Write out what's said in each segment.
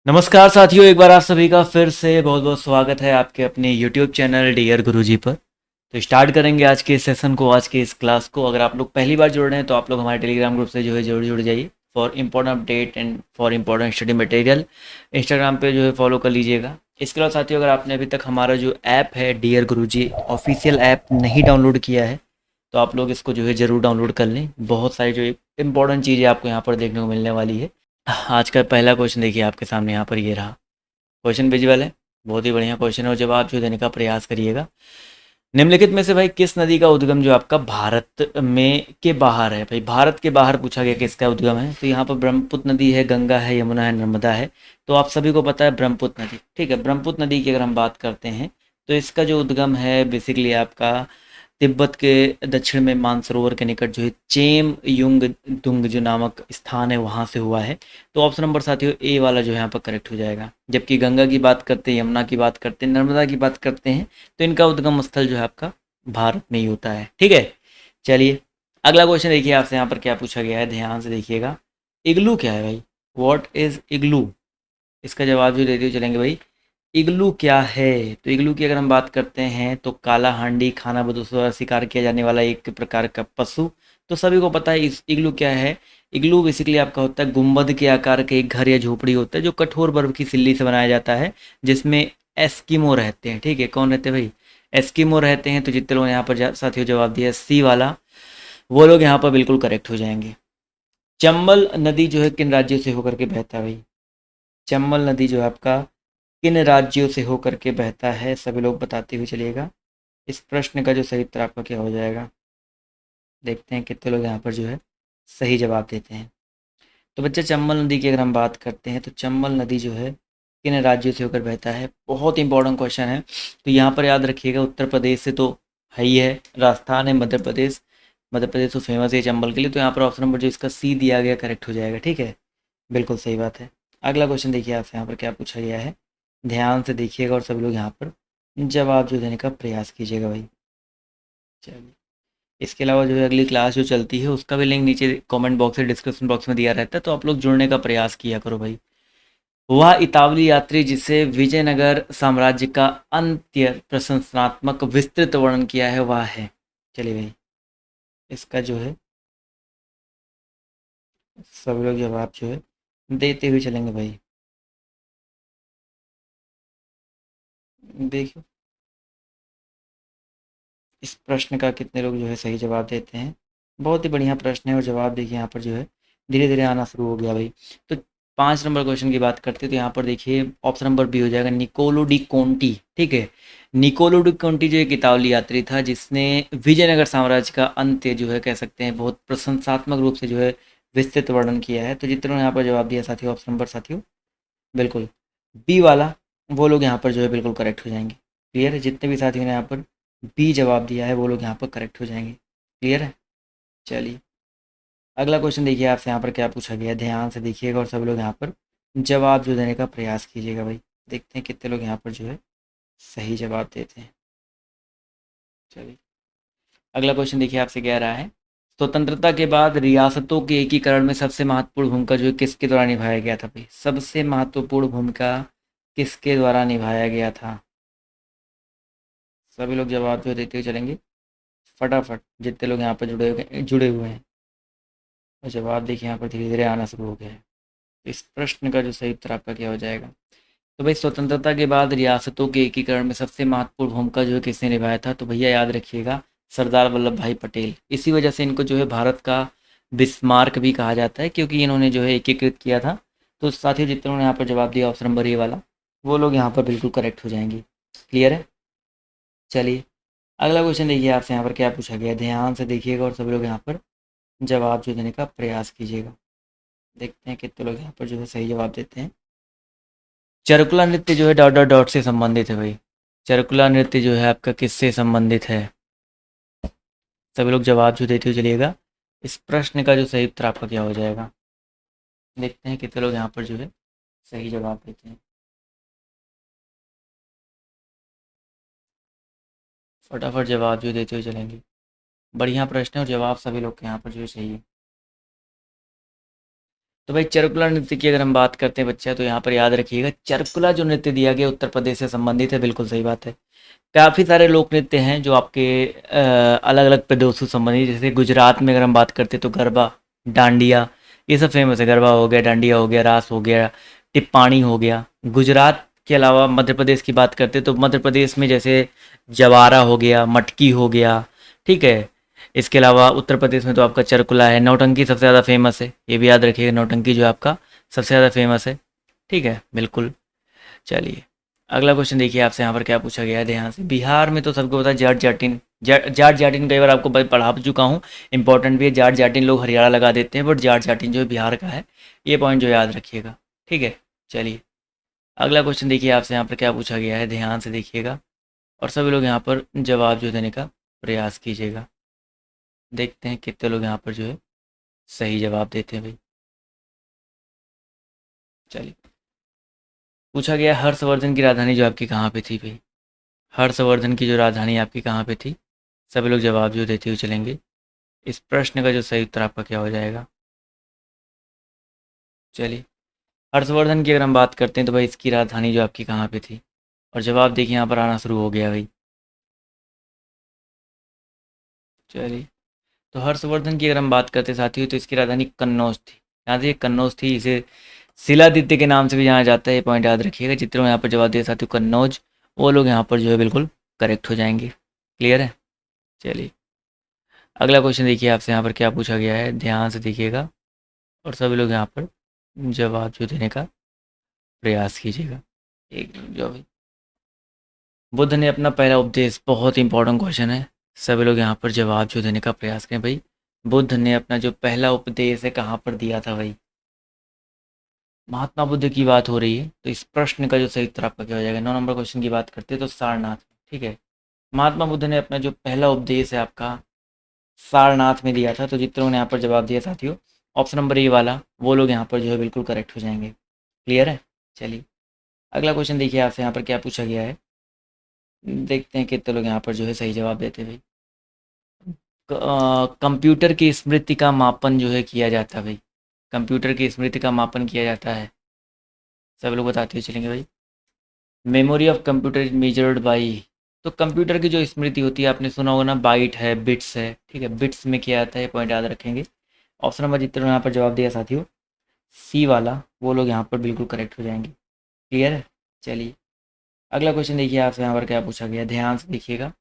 नमस्कार साथियों, एक बार आप सभी का फिर से बहुत बहुत स्वागत है आपके अपने YouTube चैनल डियर गुरुजी पर। तो स्टार्ट करेंगे आज के इस सेशन को, आज के इस क्लास को। अगर आप लोग पहली बार जुड़ रहे हैं तो आप लोग हमारे टेलीग्राम ग्रुप से जो है जरूर जुड़ जाइए for important update and for important study material. Instagram पे जो है फॉलो कर लीजिएगा। इसके अलावा साथियों, अगर आपने अभी तक हमारा जो ऐप है डियर गुरुजी ऑफिशियल ऐप नहीं डाउनलोड किया है तो आप लोग इसको जो है ज़रूर डाउनलोड कर लें। बहुत सारी जो इंपॉर्टेंट चीज़ें आपको यहाँ पर देखने को मिलने वाली है। आज का पहला क्वेश्चन देखिए आपके सामने, यहाँ पर ये रहा। क्वेश्चन विजुअल है, बहुत ही बढ़िया क्वेश्चन है और जवाब जो देने का प्रयास करिएगा। निम्नलिखित में से भाई किस नदी का उद्गम जो आपका भारत में के बाहर है? भाई भारत के बाहर पूछा गया किसका उद्गम है, तो यहाँ पर ब्रह्मपुत्र नदी है, गंगा है, यमुना है, नर्मदा है। तो आप सभी को पता है ब्रह्मपुत्र नदी, ठीक है। ब्रह्मपुत्र नदी की अगर हम बात करते हैं तो इसका जो उद्गम है बेसिकली आपका तिब्बत के दक्षिण में मानसरोवर के निकट जो है चेम युंग दुंग जो नामक स्थान है वहाँ से हुआ है। तो ऑप्शन नंबर साथियों ए वाला जो है यहाँ पर करेक्ट हो जाएगा। जबकि गंगा की बात करते हैं, यमुना की बात करते हैं, नर्मदा की बात करते हैं तो इनका उद्गम स्थल जो है आपका भारत में ही होता है, ठीक है। चलिए अगला क्वेश्चन देखिए आपसे यहाँ पर क्या पूछा गया है, ध्यान से देखिएगा। इग्लू क्या है भाई? व्हाट इज इग्लू? इसका जवाब जो देते हुए चलेंगे भाई, इग्लू क्या है? तो इग्लू की अगर हम बात करते हैं तो काला हांडी खानाबदोश द्वारा शिकार किया जाने वाला एक प्रकार का पशु। तो सभी को पता है इस इग्लू क्या है। इग्लू बेसिकली आपका होता है गुंबद के आकार का एक घर या झोपड़ी होता है जो कठोर बर्फ की सिल्ली से बनाया जाता है, जिसमें एस्किमो रहते हैं, ठीक है। कौन रहते हैं भाई? एस्किमो रहते हैं। तो जितने लोगों ने यहाँ पर साथियों जवाब दिया सी वाला, वो लोग यहाँ पर बिल्कुल करेक्ट हो जाएंगे। चंबल नदी जो है किन राज्यों से होकर के बहता है भाई? चंबल नदी जो है आपका किन राज्यों से होकर के बहता है? सभी लोग बताते हुए चलिएगा। इस प्रश्न का जो सही उत्तर आपका क्या हो जाएगा, देखते हैं कितने लोग यहाँ पर जो है सही जवाब देते हैं। तो बच्चे चंबल नदी की अगर हम बात करते हैं तो चंबल नदी जो है किन राज्यों से होकर बहता है? बहुत इंपॉर्टेंट क्वेश्चन है। तो यहाँ पर याद रखिएगा उत्तर प्रदेश से तो है ही है, राजस्थान है, मध्य प्रदेश। मध्य प्रदेश तो फेमस है चंबल के लिए। तो यहाँ पर ऑप्शन नंबर जो इसका सी दिया गया करेक्ट हो जाएगा, ठीक है। बिल्कुल सही बात है। अगला क्वेश्चन देखिए आपसे यहाँ पर क्या पूछा गया है, ध्यान से देखिएगा और सभी लोग यहाँ पर जवाब जो देने का प्रयास कीजिएगा भाई। चलिए इसके अलावा जो है अगली क्लास जो चलती है उसका भी लिंक नीचे कमेंट बॉक्स या डिस्क्रिप्शन बॉक्स में दिया रहता है, तो आप लोग जुड़ने का प्रयास किया करो भाई। वह इतावली यात्री जिसे विजयनगर साम्राज्य का अंत्य प्रशंसात्मक विस्तृत वर्णन किया है वह है? चलिए भाई इसका जो है सभी लोग जवाब जो है देते हुए चलेंगे भाई। देखिए इस प्रश्न का कितने लोग जो है सही जवाब देते हैं। बहुत ही बढ़िया प्रश्न है और जवाब देखिए यहाँ पर जो है धीरे धीरे आना शुरू हो गया भाई। तो 5 नंबर क्वेश्चन की बात करते हैं तो यहाँ पर देखिए ऑप्शन नंबर बी हो जाएगा, निकोलो डी कोंटी, ठीक है। निकोलो डी कोंटी जो एक इतावली यात्री था जिसने विजयनगर साम्राज्य का अंत्य जो है कह सकते हैं बहुत प्रशंसात्मक रूप से जो है विस्तृत वर्णन किया है। तो जितने यहाँ पर जवाब दिया साथियों ऑप्शन नंबर साथियों बिल्कुल बी वाला, वो लोग यहाँ पर जो है बिल्कुल करेक्ट हो जाएंगे। क्लियर है? जितने भी साथियों ने यहाँ पर बी जवाब दिया है वो लोग यहाँ पर करेक्ट हो जाएंगे। क्लियर है? चलिए अगला क्वेश्चन देखिए आपसे यहाँ पर क्या पूछा गया है, ध्यान से देखिएगा और सब लोग यहाँ पर जवाब जो देने का प्रयास कीजिएगा भाई। देखते हैं कितने लोग यहाँ पर जो है सही जवाब देते हैं। चलिए अगला क्वेश्चन देखिए आपसे कह रहा है, स्वतंत्रता के बाद रियासतों के एकीकरण में सबसे महत्वपूर्ण भूमिका जो है किसके द्वारा निभाया गया था भाई? सबसे महत्वपूर्ण भूमिका किसके द्वारा निभाया गया था? सभी लोग जवाब जो देते हुए चलेंगे फटाफट, जितने लोग यहाँ पर जुड़े हुए हैं। और जवाब देखिए यहाँ पर धीरे धीरे आना शुरू हो गया है। इस प्रश्न का जो सही उत्तर आपका क्या हो जाएगा? तो भाई स्वतंत्रता के बाद रियासतों के एकीकरण में सबसे महत्वपूर्ण भूमिका जो है किसने निभाया था? तो भैया याद रखिएगा सरदार वल्लभ भाई पटेल। इसी वजह से इनको जो है भारत का बिस्मार्क भी कहा जाता है, क्योंकि इन्होंने जो है एकीकृत किया था। तो साथियों जितने ने यहाँ पर जवाब दिया ऑप्शन नंबर ए वाला, वो लोग यहाँ पर बिल्कुल करेक्ट हो जाएंगे। क्लियर है? चलिए अगला क्वेश्चन देखिए आपसे यहाँ पर क्या पूछा गया है, ध्यान से देखिएगा और सभी लोग यहाँ पर जवाब जो देने का प्रयास कीजिएगा। देखते हैं कितने लोग यहाँ पर जो है सही जवाब देते हैं। चरकुला नृत्य जो है डॉट डॉट डॉट से संबंधित है भाई। चरकुला नृत्य जो है आपका किससे संबंधित है? सभी लोग जवाब जो देते हुए चलिएगा। इस प्रश्न का जो सही उत्तर आपका क्या हो जाएगा? देखते हैं कितने लोग यहाँ पर जो है सही जवाब देते हैं। फटाफट जवाब जो देते हुए चलेंगे। बढ़िया प्रश्न है और जवाब सभी लोग के यहाँ पर जो है सही है। तो भाई चरकुला नृत्य की अगर हम बात करते हैं बच्चा, तो यहाँ पर याद रखिएगा चरकुला जो नृत्य दिया गया उत्तर प्रदेश से संबंधित है, बिल्कुल सही बात है। काफ़ी सारे लोक नृत्य हैं जो आपके अलग अलग प्रदेशों से संबंधित, जैसे गुजरात में अगर हम बात करते हैं तो गरबा, डांडिया, ये सब फेमस है। गरबा हो गया, डांडिया हो गया, रास हो गया, टिप्पाणी हो गया। गुजरात के अलावा मध्य प्रदेश की बात करते हैं तो मध्य प्रदेश में जैसे जवारा हो गया, मटकी हो गया, ठीक है। इसके अलावा उत्तर प्रदेश में तो आपका चरकुला है, नौटंकी सबसे ज़्यादा फेमस है, ये भी याद रखिएगा, नौटंकी जो है आपका सबसे ज़्यादा फेमस है, ठीक है, बिल्कुल। चलिए अगला क्वेश्चन देखिए आपसे यहाँ पर क्या पूछा गया है, ध्यान से। बिहार में तो सबको पता है जाट जाटिन, जाट जाटिन कई बार आपको पढ़ा चुका हूँ, इंपॉर्टेंट भी है। जाट जाटिन लोग हरियाणा लगा देते हैं, बट जाट जाटिन जो है बिहार का है, ये पॉइंट जो याद रखिएगा, ठीक है। चलिए अगला क्वेश्चन देखिए आपसे यहाँ पर क्या पूछा गया है, ध्यान से देखिएगा और सभी लोग यहाँ पर जवाब जो देने का प्रयास कीजिएगा। देखते हैं कितने लोग यहाँ पर जो है सही जवाब देते हैं भाई। चलिए पूछा गया हर्षवर्धन की राजधानी जो आपकी कहाँ पे थी भाई। हर्षवर्धन की जो राजधानी आपकी कहाँ पे थी, सभी लोग जवाब जो देते हुए चलेंगे। इस प्रश्न का जो सही उत्तर आपका क्या हो जाएगा। चलिए हर्षवर्धन की अगर हम बात करते हैं तो भाई इसकी राजधानी जो आपकी कहाँ पे थी, और जवाब देखिए यहाँ पर आना शुरू हो गया भाई। चलिए तो हर्षवर्धन की अगर हम बात करते साथियों तो इसकी राजधानी कन्नौज थी। यहाँ से कन्नौज थी, इसे शिलादित्य के नाम से भी जाना जाता है, ये पॉइंट याद रखिएगा। जितने लोग यहाँ पर जवाब दिए साथियों कन्नौज, वो लोग यहाँ पर जो है बिल्कुल करेक्ट हो जाएंगे। क्लियर है। चलिए अगला क्वेश्चन देखिए आपसे यहाँ पर क्या पूछा गया है, ध्यान से देखिएगा और सभी लोग यहाँ पर जवाब जो देने का प्रयास कीजिएगा। एक मिनट जो भाई। बुद्ध ने अपना पहला उपदेश, बहुत इंपॉर्टेंट क्वेश्चन है, सभी लोग यहाँ पर जवाब जो देने का प्रयास करें भाई। बुद्ध ने अपना जो पहला उपदेश है कहाँ पर दिया था भाई। महात्मा बुद्ध की बात हो रही है, तो इस प्रश्न का जो सही उत्तर आपका क्या हो जाएगा। 9 नंबर क्वेश्चन की बात करते हैं तो सारनाथ, ठीक है। महात्मा बुद्ध ने अपना जो पहला उपदेश है आपका सारनाथ में दिया था। तो जितने लोगों ने यहाँ पर जवाब दिया साथियों, ऑप्शन नंबर ए वाला, वो लोग यहाँ पर जो है बिल्कुल करेक्ट हो जाएंगे। क्लियर है। चलिए अगला क्वेश्चन देखिए आपसे यहाँ पर क्या पूछा गया है, देखते हैं कितने लोग यहाँ पर जो है सही जवाब देते हैं भाई। कंप्यूटर की स्मृति का मापन जो है किया जाता है भाई। कंप्यूटर की स्मृति का मापन किया जाता है, सब लोग बताते हुए चलेंगे भाई। Memory of computer is measured by. तो कंप्यूटर की जो स्मृति होती है, आपने सुना होगा ना, बाइट है, बिट्स है, ठीक है, बिट्स में किया जाता है, ये पॉइंट याद रखेंगे। ऑप्शन नंबर जितने लोग यहाँ पर जवाब दिया साथियों, सी वाला, वो लोग यहाँ पर बिल्कुल करेक्ट हो जाएंगे। क्लियर है। चलिए अगला क्वेश्चन देखिए आपसे यहाँ पर क्या पूछा गया, ध्यान से देखिएगा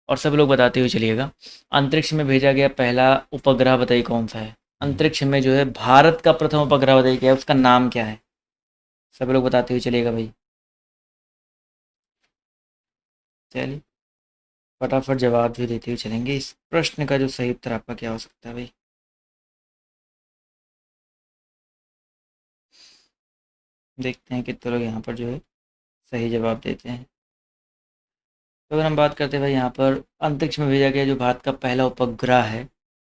और सब लोग बताते हुए चलिएगा। अंतरिक्ष में भेजा गया पहला उपग्रह बताइए कौन सा है। अंतरिक्ष में जो है भारत का प्रथम उपग्रह बताइए क्या है, उसका नाम क्या है, सब लोग बताते हुए चलिएगा भाई। चलिए फटाफट जवाब जो देते हुए चलेंगे। इस प्रश्न का जो सही उत्तर आपका क्या हो सकता है भाई। देखते हैं कितने लोग यहाँ पर जो है सही जवाब देते हैं। तो अगर हम बात करते हैं भाई यहाँ पर अंतरिक्ष में भेजा गया जो भारत का पहला उपग्रह है,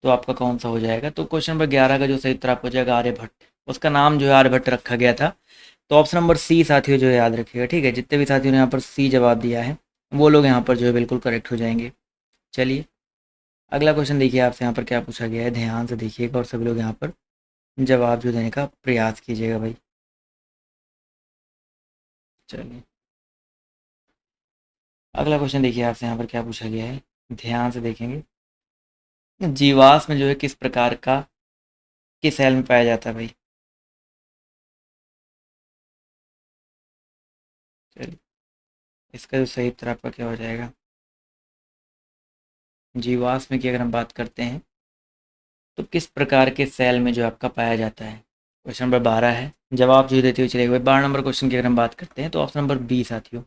तो आपका कौन सा हो जाएगा। तो क्वेश्चन नंबर 11 का जो सही उत्तर आपको हो जाएगा आर्यभट्ट। उसका नाम जो है आर्यभट्ट रखा गया था। तो ऑप्शन नंबर सी साथियों जो है याद रखिएगा, ठीक है। जितने भी साथियों ने यहाँ पर सी जवाब दिया है, वो लोग यहाँ पर जो है बिल्कुल करेक्ट हो जाएंगे। चलिए अगला क्वेश्चन देखिए आपसे यहाँ पर क्या पूछा गया है, ध्यान से देखिएगा और सभी लोग यहाँ पर जवाब जो देने का प्रयास कीजिएगा भाई। चलिए अगला क्वेश्चन देखिए आपसे यहाँ पर क्या पूछा गया है, ध्यान से देखेंगे। जीवाश्म में जो है किस प्रकार का, किस सेल में पाया जाता है भाई। चलिए इसका जो सही उत्तर आपका क्या हो जाएगा। जीवाश्म की अगर हम बात करते हैं तो किस प्रकार के सेल में जो आपका पाया जाता है। क्वेश्चन नंबर 12 है, जवाब जो देते हुए चलेगा भाई। 12 नंबर क्वेश्चन की अगर हम बात करते हैं तो ऑप्शन नंबर बी साथियों,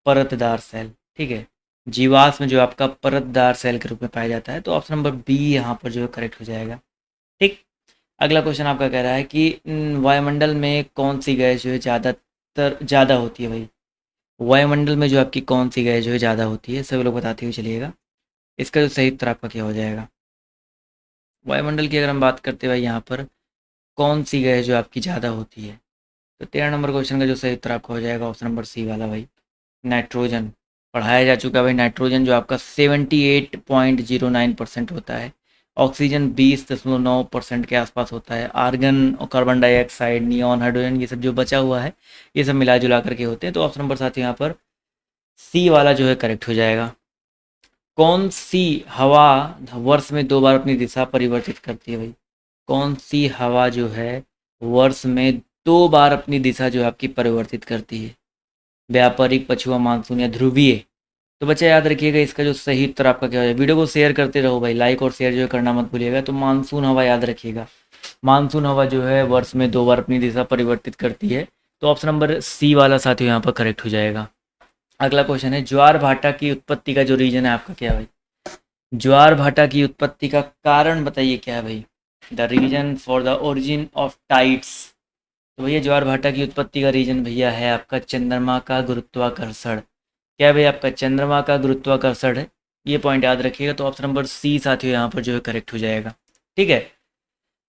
परतदार सेल, ठीक है। जीवाश्म जो आपका परतदार सेल के रूप में पाया जाता है, तो ऑप्शन नंबर बी यहाँ पर जो है करेक्ट हो जाएगा, ठीक। अगला क्वेश्चन आपका कह रहा है कि वायुमंडल में कौन सी गैस जो है ज़्यादा होती है भाई। वायुमंडल में जो आपकी कौन सी गैस जो है ज़्यादा होती है, सभी लोग बताते हुए चलिएगा। इसका जो सही उत्तर आपका क्या हो जाएगा। वायुमंडल की अगर हम बात करते हैं भाई यहाँ पर कौन सी गैस जो आपकी ज़्यादा होती है, तो 13 नंबर क्वेश्चन का जो सही उत्तर आपका हो जाएगा ऑप्शन नंबर सी वाला भाई, नाइट्रोजन। पढ़ाया जा चुका है भाई, नाइट्रोजन जो आपका 78.09% होता है ऑक्सीजन 20.9% के आसपास होता है। आर्गन और कार्बन डाइऑक्साइड, नियॉन, हाइड्रोजन, ये सब जो बचा हुआ है ये सब मिला जुला करके होते हैं। तो ऑप्शन नंबर साथ यहाँ पर सी वाला जो है करेक्ट हो जाएगा। कौन सी हवा वर्ष में 2 बार अपनी दिशा परिवर्तित करती है भाई? कौन सी हवा जो है वर्ष में 2 बार अपनी दिशा जो है आपकी परिवर्तित करती है? व्यापारिक, पछुआ, मानसून या ध्रुवीय? तो बच्चा याद रखिएगा इसका जो सही उत्तर आपका क्या हो जाएगा। वीडियो को शेयर करते रहो भाई, लाइक और शेयर जो है करना मत भूलिएगा। तो मानसून हवा याद रखिएगा, मानसून हवा जो है वर्ष में 2 बार अपनी दिशा परिवर्तित करती है। तो ऑप्शन नंबर सी वाला साथियों यहाँ पर करेक्ट हो जाएगा। अगला क्वेश्चन है, ज्वार भाटा की उत्पत्ति का जो रीजन है आपका क्या है भाई? ज्वार भाटा की उत्पत्ति का कारण बताइए क्या है भाई? The reason for the origin of tides. तो भैया ज्वार भाटा की उत्पत्ति का रीजन भैया है आपका चंद्रमा का गुरुत्वाकर्षण। क्या है भैया? आपका चंद्रमा का गुरुत्वाकर्षण है, ये पॉइंट याद रखिएगा। तो ऑप्शन नंबर सी साथियों यहाँ पर जो है करेक्ट हो जाएगा। ठीक है।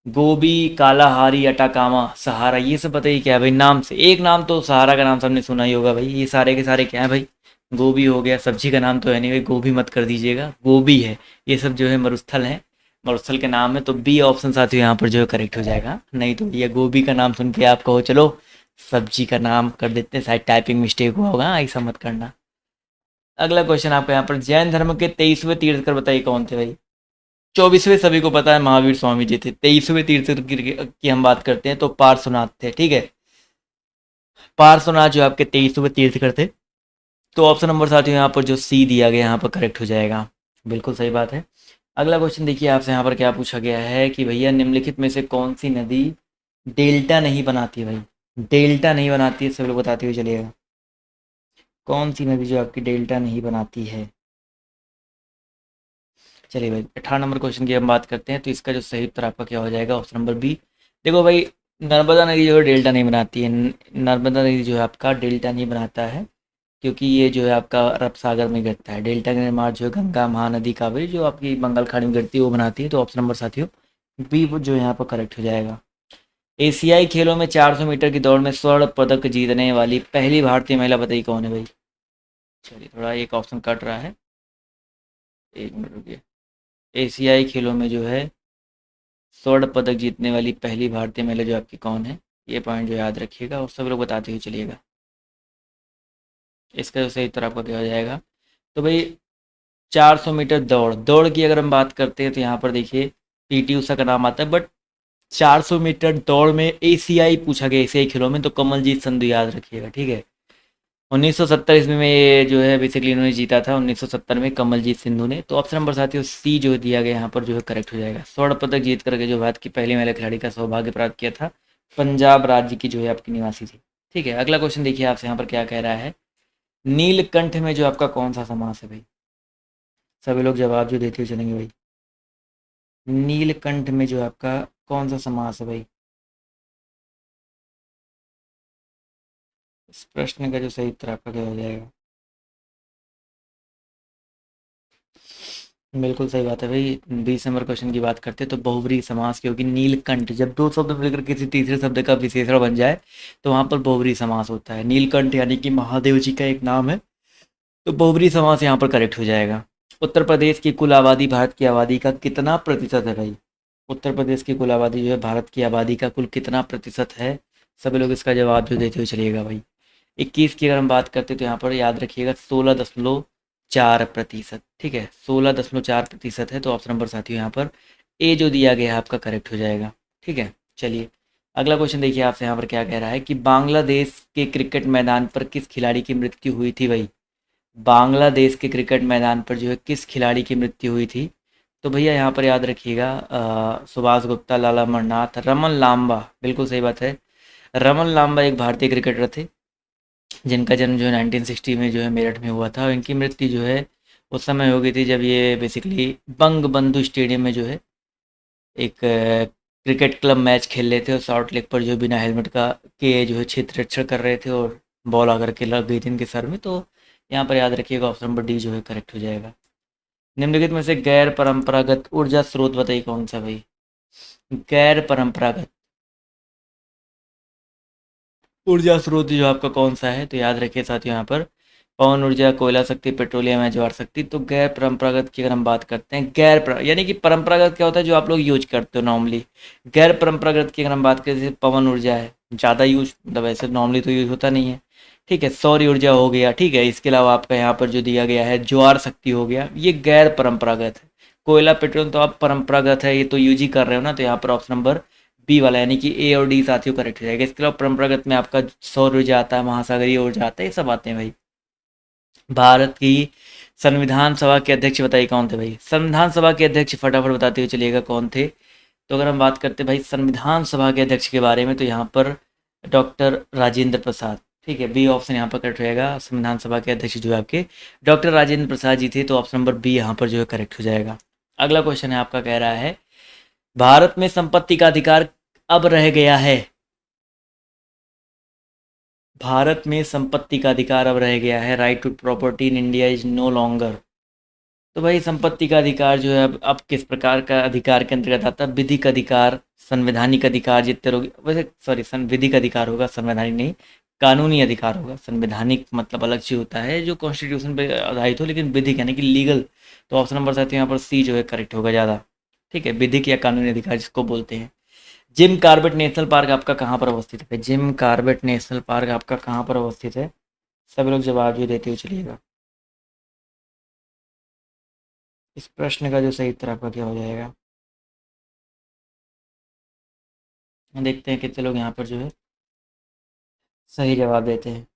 गोबी, कालाहारी, अटाकामा, सहारा, ये सब बताइए क्या है भाई? नाम से एक नाम तो सहारा का नाम सबने सुना ही होगा भाई। ये सारे के सारे क्या है भाई? गोभी हो गया, सब्जी का नाम तो है नहीं भाई, गोभी मत कर दीजिएगा, गोभी है। ये सब जो है मरुस्थल है, मरुस्थल के नाम है। तो बी ऑप्शन साथियों यहाँ पर जो है करेक्ट हो जाएगा। नहीं तो ये गोभी का नाम सुन के आप कहो चलो सब्जी का नाम कर देते हैं, शायद टाइपिंग मिस्टेक हुआ होगा, ऐसा मत करना। अगला क्वेश्चन आपका यहाँ पर, जैन धर्म के 23वें तीर्थकर बताइए कौन थे भाई? 24वें सभी को पता है, महावीर स्वामी जी थे। 23वें तीर्थकर की हम बात करते हैं तो पार्श्वनाथ थे। ठीक है, पार्श्वनाथ जो आपके 23वें तीर्थकर थे। तो ऑप्शन नंबर साथियों यहाँ पर जो सी दिया गया यहाँ पर करेक्ट हो जाएगा। बिल्कुल सही बात है। अगला क्वेश्चन देखिए आपसे यहाँ पर क्या पूछा गया है कि भैया निम्नलिखित में से कौन सी नदी डेल्टा नहीं बनाती है भाई? डेल्टा नहीं बनाती है, सब लोग बताते हुए चलिएगा। कौन सी नदी जो आपकी डेल्टा नहीं बनाती है? चलिए भाई 18 नंबर क्वेश्चन की हम बात करते हैं। तो इसका जो सही उत्तर आपका क्या हो जाएगा? Option number B. देखो भाई, नर्मदा नदी जो है डेल्टा नहीं बनाती है। नर्मदा नदी जो है आपका डेल्टा नहीं बनाता है, क्योंकि ये जो है आपका अरब सागर में गिरता है। डेल्टा का निर्माण जो है गंगा, महानदी, कावेरी जो आपकी बंगाल खाड़ी में गिरती है वो बनाती है। तो ऑप्शन नंबर साथियों बी वो जो यहाँ पर करेक्ट हो जाएगा। एशियाई खेलों में 400 मीटर की दौड़ में स्वर्ण पदक जीतने वाली पहली भारतीय महिला बताइए कौन है भाई? चलिए थोड़ा एक ऑप्शन कट रहा है, एक मिनट रुकिए। एशियाई खेलों में जो है स्वर्ण पदक जीतने वाली पहली भारतीय महिला जो आपकी कौन है, ये पॉइंट जो याद रखिएगा और सब लोग बताते हुए चलिएगा। इसका जो सही उत्तर आपका क्या हो जाएगा? तो भाई 400 मीटर दौड़, दौड़ की अगर हम बात करते हैं तो यहाँ पर देखिए पीटी उषा का नाम आता है। बट 400 मीटर दौड़ में एशियाई पूछा गया, एशियाई खेलों में, तो कमलजीत संधू याद रखिएगा। ठीक है, 1970 ईस्वी में ये जो है बेसिकली इन्होंने जीता था, 1970 में कमलजीत सिंधु ने। तो ऑप्शन नंबर साथियों सी जो दिया गया यहाँ पर जो है करेक्ट हो जाएगा। स्वर्ण पदक जीत करके जो भारत की पहली महिला खिलाड़ी का सौभाग्य प्राप्त किया था, पंजाब राज्य की जो है आपकी निवासी थी। ठीक है, अगला क्वेश्चन देखिए आपसे यहाँ पर क्या कह रहा है, नीलकंठ में जो आपका कौन सा समास है भाई? सभी लोग जवाब जो देते हुए चलेंगे भाई। नीलकंठ में जो आपका कौन सा समास है भाई? इस प्रश्न का जो सही उत्तर आपका क्या हो जाएगा? बिल्कुल सही बात है भाई। 20 नंबर क्वेश्चन की बात करते हैं तो बहुब्रीहि समास, क्योंकि नीलकंठ जब दो शब्द मिलकर किसी तीसरे शब्द का विशेषण बन जाए तो वहां पर बहुब्रीहि समास होता है। नीलकंठ यानी कि महादेव जी का एक नाम है, तो बहुब्रीहि समास यहाँ पर करेक्ट हो जाएगा। उत्तर प्रदेश की कुल आबादी भारत की आबादी का कितना प्रतिशत है भाई? उत्तर प्रदेश की कुल आबादी जो है भारत की आबादी का कुल कितना प्रतिशत है? सभी लोग इसका जवाब जो देते हुए चलिएगा भाई। 21 की अगर हम बात करते हैं तो यहाँ पर याद रखिएगा 16.4%। ठीक है, 16.4% है। तो ऑप्शन नंबर साथियों यहाँ पर ए जो दिया गया है आपका करेक्ट हो जाएगा। ठीक है, चलिए अगला क्वेश्चन देखिए आपसे यहाँ पर क्या कह रहा है कि बांग्लादेश के क्रिकेट मैदान पर किस खिलाड़ी की मृत्यु हुई थी भाई? बांग्लादेश के क्रिकेट मैदान पर जो है किस खिलाड़ी की मृत्यु हुई थी? तो भैया यहाँ पर याद रखिएगा सुभाष गुप्ता, लाला अमरनाथ, रमन लांबा। बिल्कुल सही बात है, रमन लांबा एक भारतीय क्रिकेटर थे जिनका जन्म जो है 1960 में जो है मेरठ में हुआ था। और इनकी मृत्यु जो है उस समय हो गई थी जब ये बेसिकली बंग बंधु स्टेडियम में जो है एक क्रिकेट क्लब मैच खेल रहे थे और शॉर्ट लेग पर जो बिना हेलमेट का के जो है क्षेत्र रक्षण कर रहे थे और बॉल आकर के लग गई थी इनके सर में। तो यहाँ पर याद रखिएगा ऑप्शन नंबर डी जो है करेक्ट हो जाएगा। निम्नलिखित में से गैर परंपरागत ऊर्जा स्रोत बताइए कौन सा भाई? गैर परंपरागत ऊर्जा स्रोत जो आपका कौन सा है? तो याद रखिए साथियों यहाँ पर पवन ऊर्जा, कोयला शक्ति, पेट्रोलियम है, ज्वार शक्ति। तो गैर परंपरागत की अगर हम बात करते हैं, यानी कि परंपरागत क्या होता है जो आप लोग यूज करते हो नॉर्मली। गैर परंपरागत की अगर हम बात करें, जैसे पवन ऊर्जा है, ज़्यादा यूज, मतलब वैसे नॉर्मली तो यूज होता नहीं है, ठीक है। सौर ऊर्जा हो गया, ठीक है। इसके अलावा आपका यहाँ पर जो दिया गया है ज्वार शक्ति हो गया, ये गैर परंपरागत है। कोयला, पेट्रोल तो आप परंपरागत है, ये तो यूज ही कर रहे हो ना, तो यहाँ पर ऑप्शन नंबर बी वाला यानी कि ए और डी साथियों करेक्ट हो जाएगा। इसके अलावा परंपरागत में आपका सौर ऊर्जा आता है, महासागरीय ऊर्जा आता है, ये सब आते हैं भाई। भारत की संविधान सभा के अध्यक्ष बताइए कौन थे भाई। संविधान सभा के अध्यक्ष फटाफट बताते हुए चलिएगा कौन थे। तो अगर हम बात करते भाई संविधान सभा के अध्यक्ष के बारे में, तो यहाँ पर डॉक्टर राजेंद्र प्रसाद, ठीक है। बी ऑप्शन यहाँ पर करेक्ट हो जाएगा। संविधान सभा के अध्यक्ष जो है आपके डॉक्टर राजेंद्र प्रसाद जी थे, तो ऑप्शन नंबर बी यहाँ पर जो है करेक्ट हो जाएगा। अगला क्वेश्चन है आपका, कह रहा है भारत में संपत्ति का अधिकार अब रह गया है। भारत में संपत्ति का अधिकार अब रह गया है। Right to property in India is no longer. तो भाई संपत्ति का अधिकार जो है अब किस प्रकार का अधिकार के अंतर्गत आता है? विधिक अधिकार, संवैधानिक अधिकार, जितने लोग, वैसे सॉरी विधिक अधिकार होगा, संवैधानिक नहीं, कानूनी अधिकार होगा। संवैधानिक मतलब अलग चीज होता है जो कॉन्स्टिट्यूशन पे आधारित हो, लेकिन विधिक यानी कि लीगल। तो ऑप्शन नंबर साथ यहाँ पर सी जो है करेक्ट होगा ज़्यादा, ठीक है। विधिक या कानूनी अधिकार जिसको बोलते हैं। जिम कॉर्बेट नेशनल पार्क आपका कहाँ पर अवस्थित है? जिम कॉर्बेट नेशनल पार्क आपका कहाँ पर अवस्थित है? सभी लोग जवाब जो देते हुए चलिएगा। इस प्रश्न का जो सही उत्तर आपका क्या हो जाएगा, देखते हैं कितने लोग यहाँ पर जो है सही जवाब देते हैं।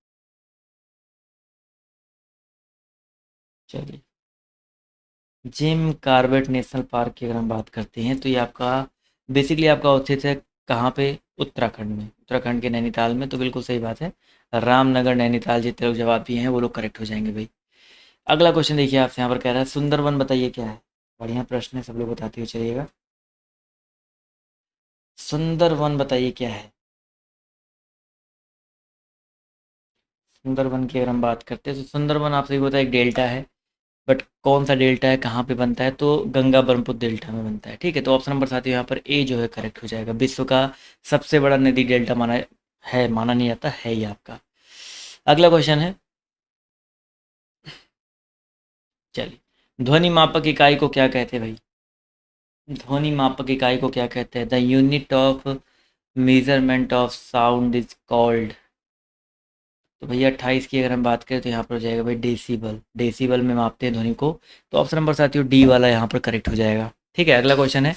चलिए, जिम कॉर्बेट नेशनल पार्क की अगर हम बात करते हैं, तो ये आपका बेसिकली आपका अवस्थित है कहाँ पे? उत्तराखंड में, उत्तराखंड के नैनीताल में। तो बिल्कुल सही बात है, रामनगर नैनीताल। जितने लोग जवाब दिए हैं वो लोग करेक्ट हो जाएंगे भाई। अगला क्वेश्चन देखिए, आपसे यहाँ पर कह रहा है सुंदरवन बताइए क्या है। बढ़िया प्रश्न है, सब लोग बताते हुए चलिएगा। सुंदरवन बताइए क्या है। सुंदरवन की अगर हम बात करते हैं, तो सुंदरवन आपसे भी होता है एक डेल्टा है, बट कौन सा डेल्टा है, कहाँ पे बनता है? तो गंगा ब्रह्मपुत्र डेल्टा में बनता है, ठीक है। तो ऑप्शन नंबर साथ ही यहाँ पर ए जो है करेक्ट हो जाएगा। विश्व का सबसे बड़ा नदी डेल्टा माना है, माना नहीं जाता है ये आपका। अगला क्वेश्चन है, चलिए, ध्वनि मापक इकाई को क्या कहते हैं भाई? ध्वनि मापक इकाई को क्या कहते हैं? The unit of measurement of sound is called. तो भैया 28 की अगर हम बात करें, तो यहाँ पर हो जाएगा भाई डेसीबल। डेसीबल में मापते हैं ध्वनि को। तो ऑप्शन नंबर साथियों डी वाला यहाँ पर करेक्ट हो जाएगा, ठीक है। अगला क्वेश्चन है,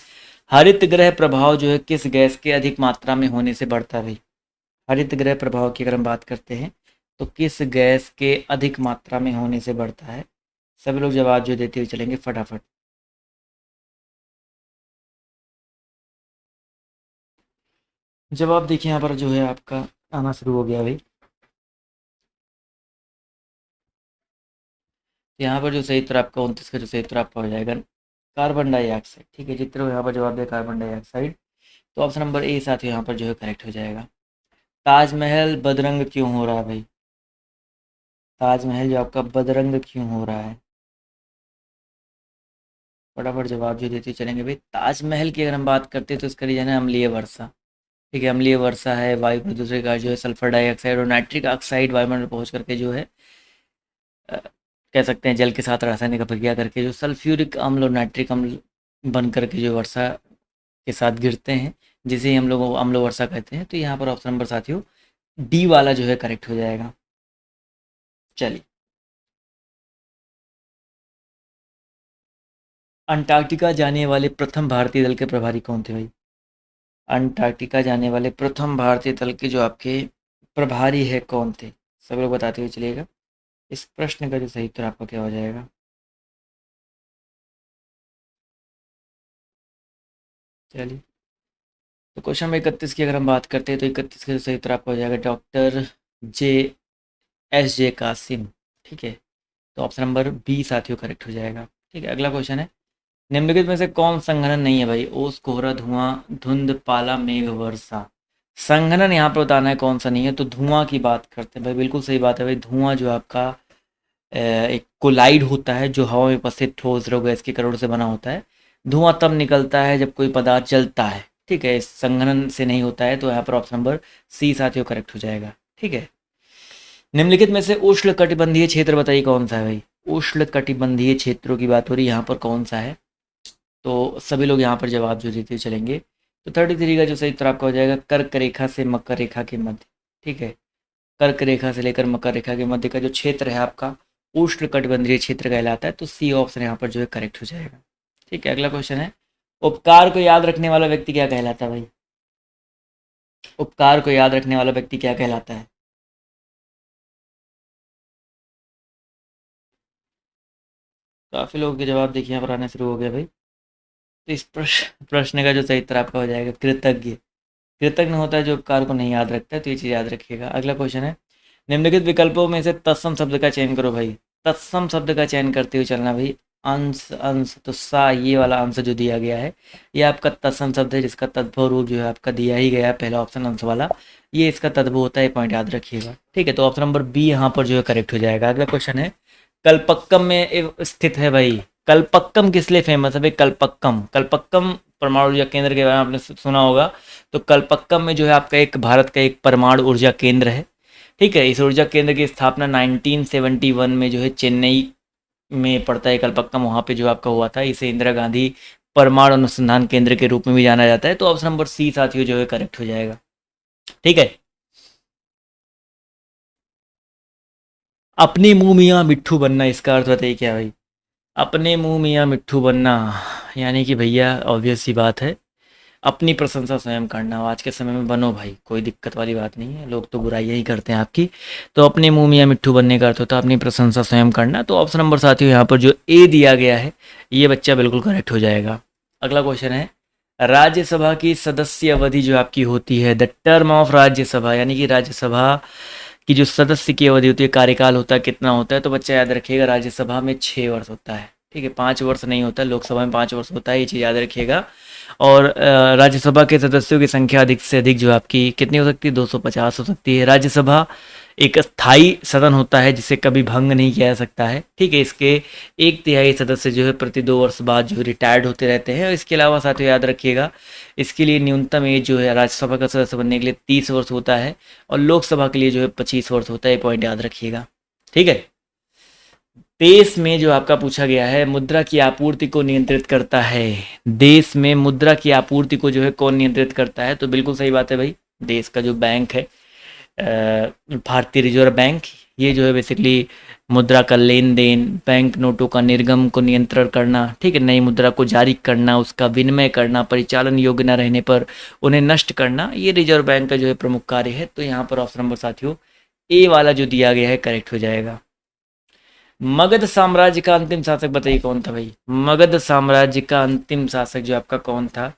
हरित गृह प्रभाव जो है किस गैस के अधिक मात्रा में होने से बढ़ता है भाई? हरित गृह प्रभाव की अगर हम बात करते हैं, तो किस गैस के अधिक मात्रा में होने से बढ़ता है? सभी लोग जवाब जो देते हुए चलेंगे फटाफट। जवाब देखिए यहाँ पर जो है आपका आना शुरू हो गया भाई। यहाँ पर जो सही उत्तर आपका 29 का जो सही उत्तर आपका हो जाएगा कार्बन डाइऑक्साइड, ठीक है। जितने लोग यहाँ पर जवाब दिया कार्बन डाइऑक्साइड, तो ऑप्शन नंबर ए साथ ही यहाँ पर जो है करेक्ट हो जाएगा। ताजमहल बदरंग क्यों हो रहा है भाई? ताजमहल जो आपका बदरंग क्यों हो रहा है? फटाफट जवाब जो देते चलेंगे भाई। ताजमहल की अगर हम बात करते हैं, तो इसका रीजन है अम्लीय वर्षा, ठीक है। अम्लीय वर्षा है, वायु प्रदूषण का जो है सल्फर डाइऑक्साइड और नाइट्रिक ऑक्साइड वायुमंडल पहुंच करके जो है अ, कह सकते हैं जल के साथ रासायनिक प्रक्रिया करके जो सल्फ्यूरिक अम्ल और नाइट्रिक अम्ल बन करके जो वर्षा के साथ गिरते हैं, जिसे हम लोग अम्ल वर्षा कहते हैं। तो यहाँ पर ऑप्शन नंबर साथियों डी वाला जो है करेक्ट हो जाएगा। चलिए, अंटार्कटिका जाने वाले प्रथम भारतीय दल के प्रभारी कौन थे भाई? अंटार्कटिका जाने वाले प्रथम भारतीय दल के जो आपके प्रभारी है कौन थे? सब लोग बताते हुए चलिएगा। इस प्रश्न का जो सही उत्तर आपका क्या हो जाएगा? चलिए, तो क्वेश्चन नंबर 31 की अगर हम बात करते हैं, तो 31 का जो सही उत्तर आपका हो जाएगा doctor J S J Qasim, ठीक है। तो ऑप्शन नंबर बी साथियों करेक्ट हो जाएगा, ठीक है। अगला क्वेश्चन है, निम्नलिखित में से कौन संघनन नहीं है भाई? ओस, कोहरा, धुआं, धुंध, पाला, मेघ, वर्षा। संघनन यहाँ पर बताना है कौन सा नहीं है, तो धुआं की बात करते हैं भाई। बिल्कुल सही बात है भाई। धुआं जो आपका एक कोलाइड होता है जो हवा में उपस्थित ठोस द्रव गैस के करोड़ से बना होता है। धुआं तब निकलता है जब कोई पदार्थ जलता है, ठीक है। संघनन से नहीं होता है, तो यहाँ पर ऑप्शन नंबर सी साथियों करेक्ट हो जाएगा, ठीक है। निम्नलिखित में से उष्ण कटिबंधीय क्षेत्र बताइए कौन सा है भाई। उष्ण कटिबंधीय क्षेत्रों की बात हो रही है, यहाँ पर कौन सा है। तो सभी लोग यहाँ पर जवाब जो देते चलेंगे। तो 33 का जो सही उत्तर आपका हो जाएगा कर्क रेखा से मकर रेखा के मध्य। ठीक है, कर्क रेखा से लेकर मकर रेखा के मध्य का जो क्षेत्र है आपका उष्ण कटिबंधीय क्षेत्र कहलाता है। तो सी ऑप्शन यहाँ पर जो है करेक्ट हो जाएगा। ठीक है, अगला क्वेश्चन है, उपकार को याद रखने वाला व्यक्ति क्या कहलाता है भाई। उपकार को याद रखने वाला व्यक्ति क्या कहलाता है। काफी लोगों के जवाब देखिए यहाँ पर आना शुरू हो गया भाई। तो इस प्रश्न का जो सही उत्तर आपका हो जाएगा कृतज्ञ। कृतज्ञ होता है जो उपकार को नहीं याद रखता है, तो ये चीज़ याद रखिएगा। अगला क्वेश्चन है, निम्नलिखित विकल्पों में से तत्सम शब्द का चयन करो भाई। तत्सम शब्द का चयन करते हुए चलना भाई। अंश अंश, तो सा ये वाला अंश जो दिया गया है ये आपका तत्सम शब्द है, जिसका तद्भव रूप जो है आपका दिया ही गया है, पहला ऑप्शन अंश वाला, ये इसका तद्भव होता है, पॉइंट याद रखिएगा। ठीक है, तो ऑप्शन नंबर बी यहाँ पर जो है करेक्ट हो जाएगा। अगला क्वेश्चन है, कल्पक्कम में स्थित है भाई। कल्पक्कम किस लिए फेमस है भाई। कल्पक्कम, कल्पक्कम परमाणु ऊर्जा केंद्र के बारे में आपने सुना होगा। तो कल्पक्कम में जो है आपका एक भारत का एक परमाणु ऊर्जा केंद्र है। ठीक है, इस ऊर्जा केंद्र की स्थापना 1971 में जो है चेन्नई में पड़ता है कल्पक्कम, वहाँ पे जो आपका हुआ था। इसे इंदिरा गांधी परमाणु अनुसंधान केंद्र के रूप में भी जाना जाता है। तो ऑप्शन नंबर सी साथियों जो है करेक्ट हो जाएगा। ठीक है, अपने मुंह मियाँ मिट्ठू बनना, इसका अर्थ बताइए क्या भाई। अपने मुंह मियाँ मिट्ठू बनना यानी कि भैया ऑब्वियस सी बात है, अपनी प्रशंसा स्वयं करना। आज के समय में बनो भाई, कोई दिक्कत वाली बात नहीं है, लोग तो बुराइयां ही करते हैं आपकी। तो अपने मुंह मियाँ मिट्ठू बनने का अर्थ होता है अपनी प्रशंसा स्वयं करना। तो ऑप्शन नंबर साथियों यहाँ पर जो ए दिया गया है ये बच्चा बिल्कुल करेक्ट हो जाएगा। अगला क्वेश्चन है, राज्यसभा की सदस्य अवधि जो आपकी होती है, द टर्म ऑफ राज्यसभा, यानी कि राज्यसभा की जो सदस्य की अवधि होती है, कार्यकाल होता है, कितना होता है। तो बच्चा याद रखिएगा, राज्यसभा में 6 वर्ष होता है। ठीक है, 5 वर्ष नहीं होता, लोकसभा में 5 वर्ष होता है, ये चीज़ याद रखिएगा। और राज्यसभा के सदस्यों की संख्या अधिक से अधिक जो आपकी कितनी हो सकती है, 250 हो सकती है। राज्यसभा एक स्थायी सदन होता है जिसे कभी भंग नहीं किया जा सकता है। ठीक है, इसके 1/3 सदस्य जो है प्रति 2 वर्ष बाद जो रिटायर्ड होते रहते हैं। और इसके अलावा साथियों याद रखिएगा, इसके लिए न्यूनतम एज जो है राज्यसभा का सदस्य बनने के लिए 30 वर्ष होता है, और लोकसभा के लिए जो है 25 वर्ष होता है। ये पॉइंट याद रखिएगा। ठीक है, देश में जो आपका पूछा गया है, मुद्रा की आपूर्ति को नियंत्रित करता है। देश में मुद्रा की आपूर्ति को जो है कौन नियंत्रित करता है। तो बिल्कुल सही बात है भाई, देश का जो बैंक है भारतीय रिजर्व बैंक, ये जो है बेसिकली मुद्रा का लेन देन, बैंक नोटों का निर्गम को नियंत्रण करना। ठीक है, नई मुद्रा को जारी करना, उसका विनिमय करना, परिचालन योग्य न रहने पर उन्हें नष्ट करना, ये रिजर्व बैंक का जो है प्रमुख कार्य है। तो यहाँ पर ऑप्शन नंबर साथियों ए वाला जो दिया गया है करेक्ट हो जाएगा। मगध साम्राज्य का अंतिम शासक बताइए कौन था भाई। मगध साम्राज्य का अंतिम शासक जो आपका कौन था।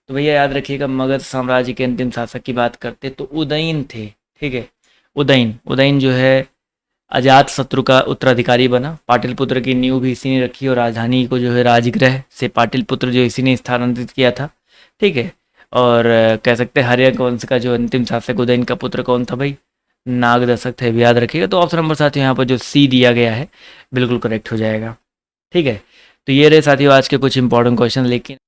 तो भैया याद रखिएगा, मगध साम्राज्य के अंतिम शासक की बात करते तो उदयन थे। ठीक है, उदयन, उदयन जो है अजात शत्रु का उत्तराधिकारी बना। पाटलिपुत्र की नींव भी इसी ने रखी, और राजधानी को जो है राजगृह से पाटलिपुत्र जो इसी ने स्थानांतरित किया था। ठीक है, और कह सकते हैं हर्यक वंश का जो अंतिम शासक उदयन का पुत्र कौन था भाई, नागदशक थे, भी याद रखिएगा। तो ऑप्शन नंबर साथियों यहाँ पर जो सी दिया गया है बिल्कुल करेक्ट हो जाएगा। ठीक है, तो ये रहे साथियों आज के कुछ इंपॉर्टेंट क्वेश्चन। लेकिन